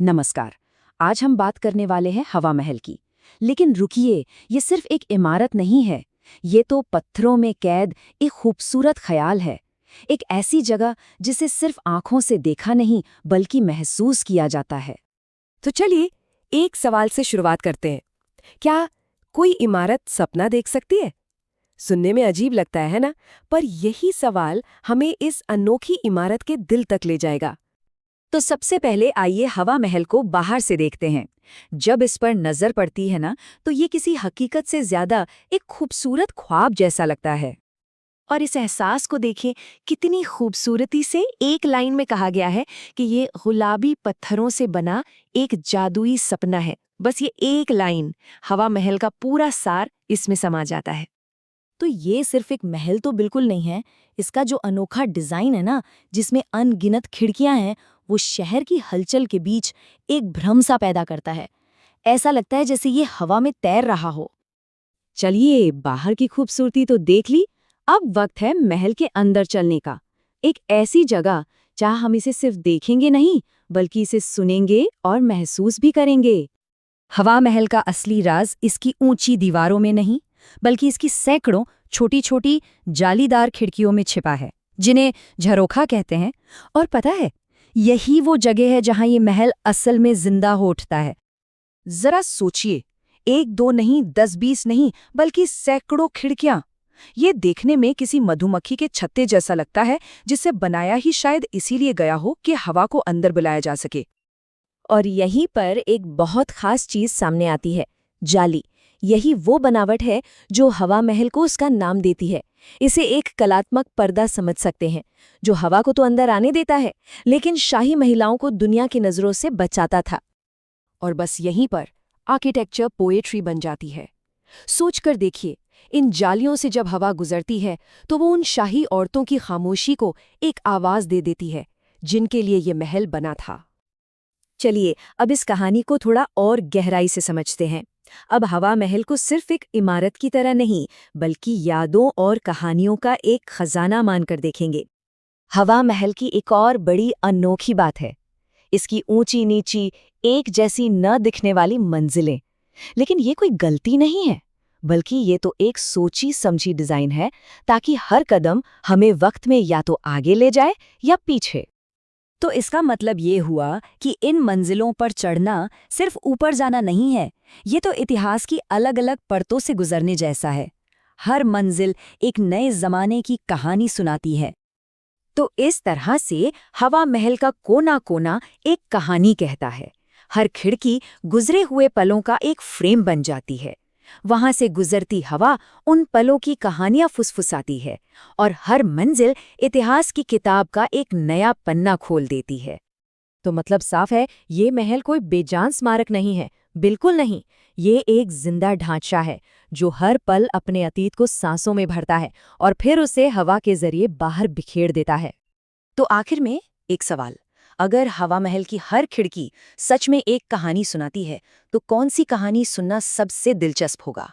नमस्कार। आज हम बात करने वाले हैं हवा महल की। लेकिन रुकिए, ये सिर्फ एक इमारत नहीं है। ये तो पत्थरों में कैद एक खूबसूरत ख्याल है। एक ऐसी जगह जिसे सिर्फ आंखों से देखा नहीं बल्कि महसूस किया जाता है। तो चलिए एक सवाल से शुरुआत करते हैं। क्या कोई इमारत सपना देख सकती है? सुनने में अजीब लगता है ना? पर यही सवाल हमें इस अनोखी इमारत के दिल तक ले जाएगा। तो सबसे पहले आइए हवा महल को बाहर से देखते हैं। जब इस पर नजर पड़ती है ना, तो ये किसी हकीकत से ज्यादा एक खूबसूरत ख्वाब जैसा लगता है। और इस एहसास को देखें, कितनी खूबसूरती से एक लाइन में कहा गया है कि ये गुलाबी पत्थरों से बना एक जादुई सपना है। बस ये एक लाइन हवा महल का पूरा सार इसमें समा जाता है। तो ये सिर्फ एक महल तो बिल्कुल नहीं है। इसका जो अनोखा डिजाइन है ना, जिसमें अनगिनत खिड़कियां हैं, वो शहर की हलचल के बीच एक भ्रम सा पैदा करता है। ऐसा लगता है जैसे ये हवा में तैर रहा हो। चलिए, बाहर की खूबसूरती तो देख ली। अब वक्त है महल के अंदर चलने का। एक ऐसी जगह जहां हम इसे सिर्फ देखेंगे नहीं, बल्कि इसे सुनेंगे और महसूस भी करेंगे। हवा महल का असली राज इसकी ऊंची दीवारों में नहीं, बल्कि इसकी सैकड़ों छोटी छोटी जालीदार खिड़कियों में छिपा है, जिन्हें झरोखा कहते हैं। और पता है, यही वो जगह है जहां ये महल असल में जिंदा हो उठता है। जरा सोचिए, एक दो नहीं, 10-20 नहीं, बल्कि सैकड़ों खिड़कियां। ये देखने में किसी मधुमक्खी के छत्ते जैसा लगता है, जिसे बनाया ही शायद इसीलिए गया हो कि हवा को अंदर बुलाया जा सके। और यहीं पर एक बहुत खास चीज सामने आती है, जाली। यही वो बनावट है जो हवा महल को उसका नाम देती है। इसे एक कलात्मक पर्दा समझ सकते हैं, जो हवा को तो अंदर आने देता है, लेकिन शाही महिलाओं को दुनिया की नजरों से बचाता था। और बस यहीं पर आर्किटेक्चर पोएट्री बन जाती है। सोचकर देखिए, इन जालियों से जब हवा गुजरती है, तो वो उन शाही औरतों की खामोशी को एक आवाज दे देती है, जिनके लिए ये महल बना था। चलिए, अब इस कहानी को थोड़ा और गहराई से समझते हैं। अब हवा महल को सिर्फ एक इमारत की तरह नहीं, बल्कि यादों और कहानियों का एक खजाना मानकर देखेंगे। हवा महल की एक और बड़ी अनोखी बात है, इसकी ऊंची नीची एक जैसी न दिखने वाली मंजिलें। लेकिन ये कोई गलती नहीं है, बल्कि ये तो एक सोची समझी डिजाइन है, ताकि हर कदम हमें वक्त में या तो आगे ले जाए या पीछे। तो इसका मतलब ये हुआ कि इन मंजिलों पर चढ़ना सिर्फ ऊपर जाना नहीं है, ये तो इतिहास की अलग अलग परतों से गुजरने जैसा है। हर मंजिल एक नए जमाने की कहानी सुनाती है। तो इस तरह से हवा महल का कोना कोना एक कहानी कहता है। हर खिड़की गुजरे हुए पलों का एक फ्रेम बन जाती है। वहां से गुजरती हवा उन पलों की कहानियां फुसफुसाती है, और हर मंजिल इतिहास की किताब का एक नया पन्ना खोल देती है। तो मतलब साफ है, ये महल कोई बेजान स्मारक नहीं है, बिल्कुल नहीं। ये एक जिंदा ढांचा है, जो हर पल अपने अतीत को सांसों में भरता है और फिर उसे हवा के जरिए बाहर बिखेर देता है। तो आखिर में एक सवाल, अगर हवा महल की हर खिड़की सच में एक कहानी सुनाती है, तो कौन सी कहानी सुनना सबसे दिलचस्प होगा?